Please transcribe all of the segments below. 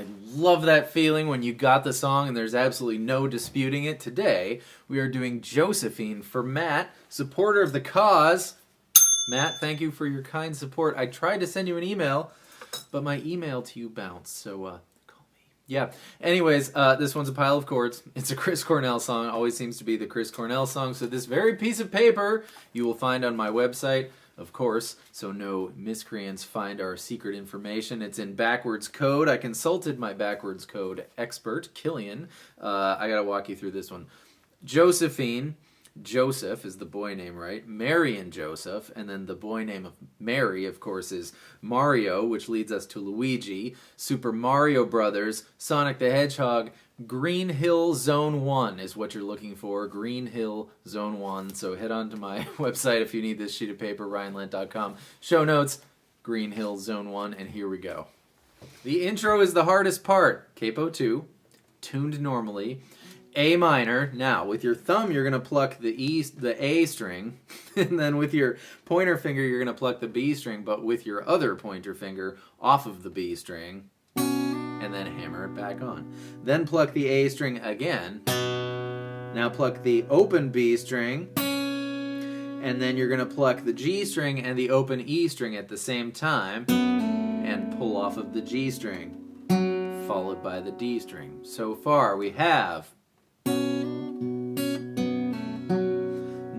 I love that feeling when you got the song and there's absolutely no disputing it. Today, we are doing Josephine for Matt, supporter of the cause. Matt, thank you for your kind support. I tried to send you an email, but my email to you bounced, so call me. Yeah, anyways, this one's a pile of chords. It's a Chris Cornell song. Always seems to be the Chris Cornell song. So this very piece of paper you will find on my website, of course, so no miscreants find our secret information. It's in backwards code. I consulted my backwards code expert, Killian. I got to walk you through this one. Josephine. Joseph is the boy name, right? Mary and Joseph, and then the boy name of Mary, of course, is Mario, which leads us to Luigi, Super Mario Brothers, Sonic the Hedgehog, Green Hill Zone 1 is what you're looking for, Green Hill Zone 1. So head on to my website if you need this sheet of paper, RyanLent.com. Show notes, Green Hill Zone 1, and here we go. The intro is the hardest part. Capo 2, tuned normally. A minor. Now, with your thumb, you're going to pluck the A string, and then with your pointer finger, you're going to pluck the B string, but with your other pointer finger off of the B string, and then hammer it back on. Then pluck the A string again. Now pluck the open B string, and then you're going to pluck the G string and the open E string at the same time, and pull off of the G string, followed by the D string. So far, we have...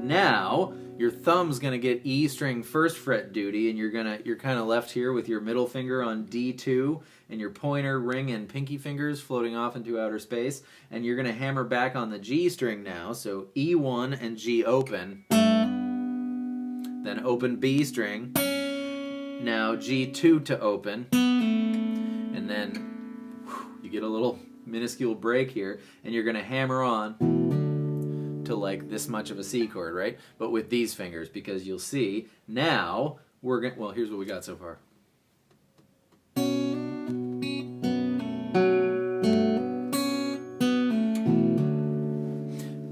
Now, your thumb's going to get E string first fret duty, and you're kind of left here with your middle finger on D2 and your pointer, ring, and pinky fingers floating off into outer space, and you're going to hammer back on the G string now, so E1 and G open, then open B string, now G2 to open, and then you get a little minuscule break here, and you're going to hammer on to like this much of a C chord, right? But with these fingers, because you'll see now we're going. Well, here's what we got so far.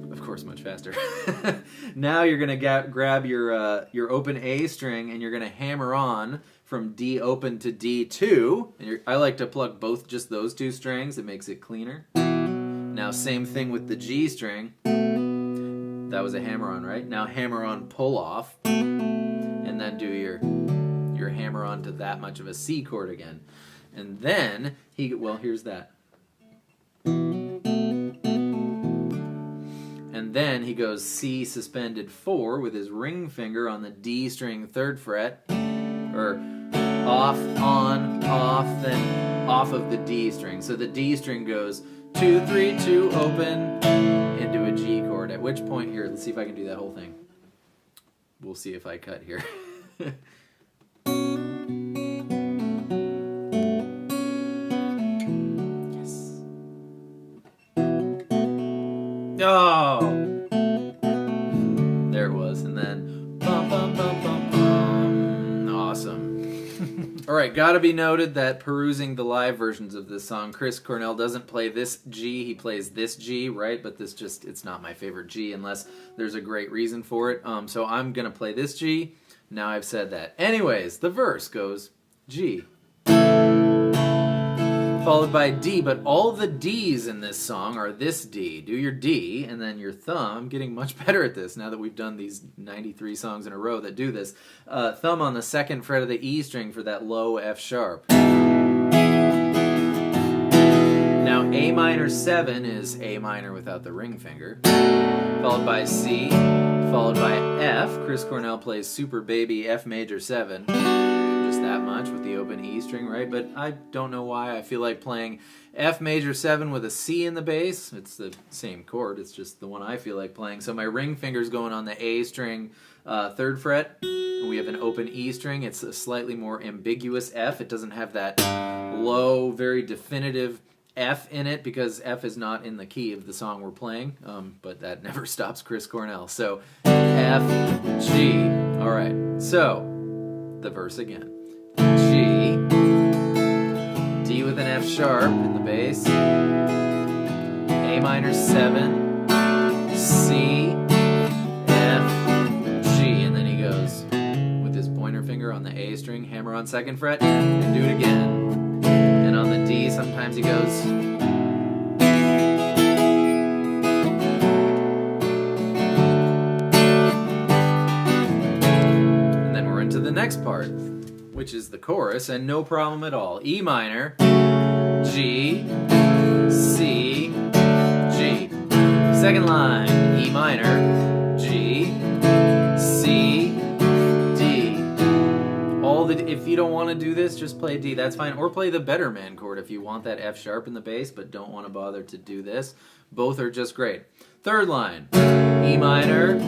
Of course, much faster. Now you're going to grab your open A string and you're going to hammer on from D open to D2. And I like to pluck both just those two strings. It makes it cleaner. Now same thing with the G string. That was a hammer on, right? Now hammer on, pull off, and then do your hammer on to that much of a C chord again. And then, here's that. And then he goes C suspended 4 with his ring finger on the D string 3rd fret, or off, on, off, then off of the D string. So the D string goes 2, 3, 2, open, into a G chord, at which point, here, let's see if I can do that whole thing. We'll see if I cut here. Yes. Oh! There it was, and then bum, bum, bum, bum, bum. Awesome. Alright, gotta be noted that perusing the live versions of this song, Chris Cornell doesn't play this G, he plays this G, right? But it's not my favorite G unless there's a great reason for it. So I'm gonna play this G, now I've said that. Anyways, the verse goes G, followed by D, but all the D's in this song are this D. Do your D, and then your thumb. I'm getting much better at this now that we've done these 93 songs in a row that do this. Thumb on the 2nd fret of the E string for that low F sharp. Now A minor 7 is A minor without the ring finger, followed by C, followed by F. Chris Cornell plays Super Baby F major 7. That much with the open E string, right? But I don't know why I feel like playing F major 7 with a C in the bass. It's the same chord, it's just the one I feel like playing. So my ring finger's going on the A string 3rd fret, and we have an open E string. It's a slightly more ambiguous F. It doesn't have that low, very definitive F in it because F is not in the key of the song we're playing, but that never stops Chris Cornell. So F, G. All right, so the verse again. G, D with an F sharp in the bass, A minor 7, C, F, G, and then he goes with his pointer finger on the A string, hammer on 2nd fret, and do it again. And on the D, sometimes times he goes. And then we're into the next part, which is the chorus, and no problem at all. E minor, G, C, G. Second line, E minor, G, C, D. If you don't want to do this, just play D, that's fine. Or play the better man chord if you want that F sharp in the bass, but don't want to bother to do this. Both are just great. Third line, E minor,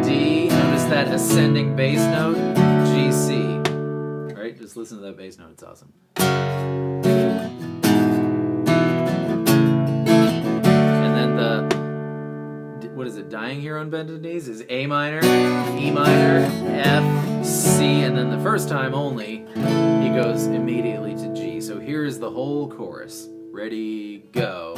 D, notice that ascending bass note, G, C. Right? Just listen to that bass note, it's awesome. And then what is it, Dying Here on Bended Knees is A minor, E minor, F, C, and then the first time only, he goes immediately to G. So here is the whole chorus. Ready, go.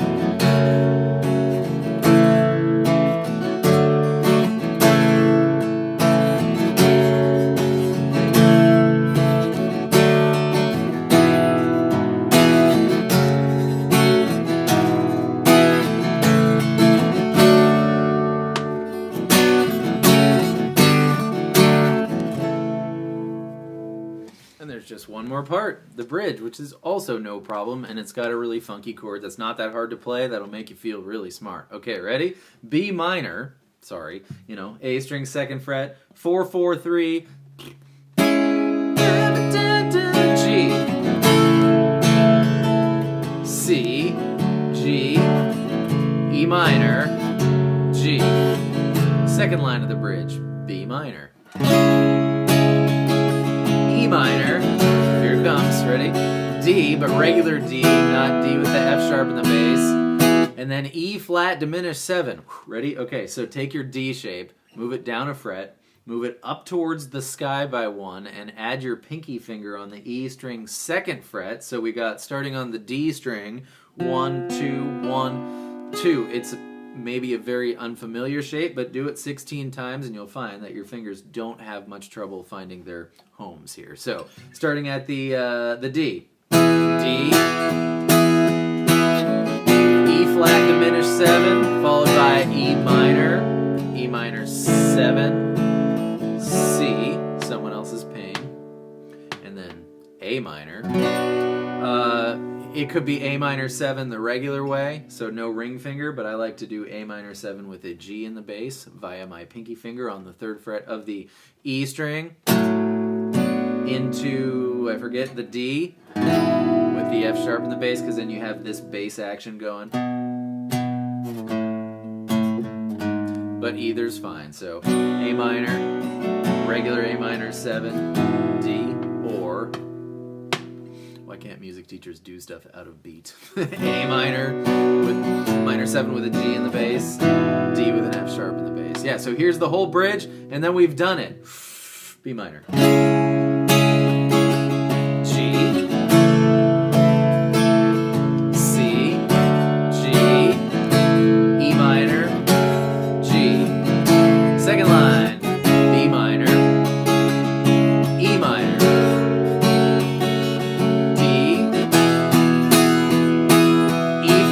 There's just one more part, the bridge, which is also no problem, and it's got a really funky chord that's not that hard to play. That'll make you feel really smart. Okay, ready? B minor, sorry, A string, 2nd fret, 4, 4, 3, G, C, G, E minor, G. Second line of the bridge, B minor. E minor, here it comes, ready? D, but regular D, not D with the F sharp in the bass. And then E flat diminished 7. Ready? Okay, so take your D shape, move it down a fret, move it up towards the sky by 1, and add your pinky finger on the E string 2nd fret. So we got, starting on the D string, 1, 2, 1, 2. It's maybe a very unfamiliar shape, but do it 16 times and you'll find that your fingers don't have much trouble finding their homes here. So, starting at the D. D, E flat diminished 7, followed by E minor 7, C, someone else's pain, and then A minor. It could be A minor 7 the regular way, so no ring finger, but I like to do A minor 7 with a G in the bass via my pinky finger on the 3rd fret of the E string into, I forget, the D with the F sharp in the bass, because then you have this bass action going. But either's fine, so A minor, regular A minor 7, D, or why can't music teachers do stuff out of beat? A minor with minor 7 with a G in the bass, D with an F sharp in the bass. Yeah, so here's the whole bridge, and then we've done it. B minor. G, C, G, E minor, G. Second line, B minor, E minor,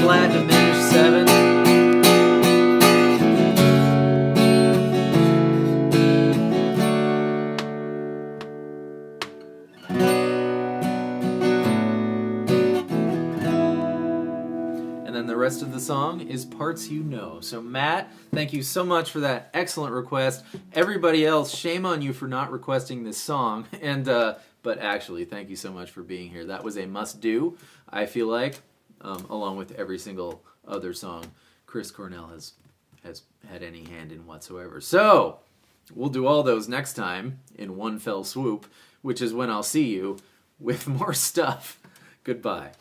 flat diminished 7. And then the rest of the song is parts you know. So Matt, thank you so much for that excellent request. Everybody else, shame on you for not requesting this song. And but actually, thank you so much for being here. That was a must-do, I feel like. Along with every single other song Chris Cornell has had any hand in whatsoever. So, we'll do all those next time in one fell swoop, which is when I'll see you with more stuff. Goodbye.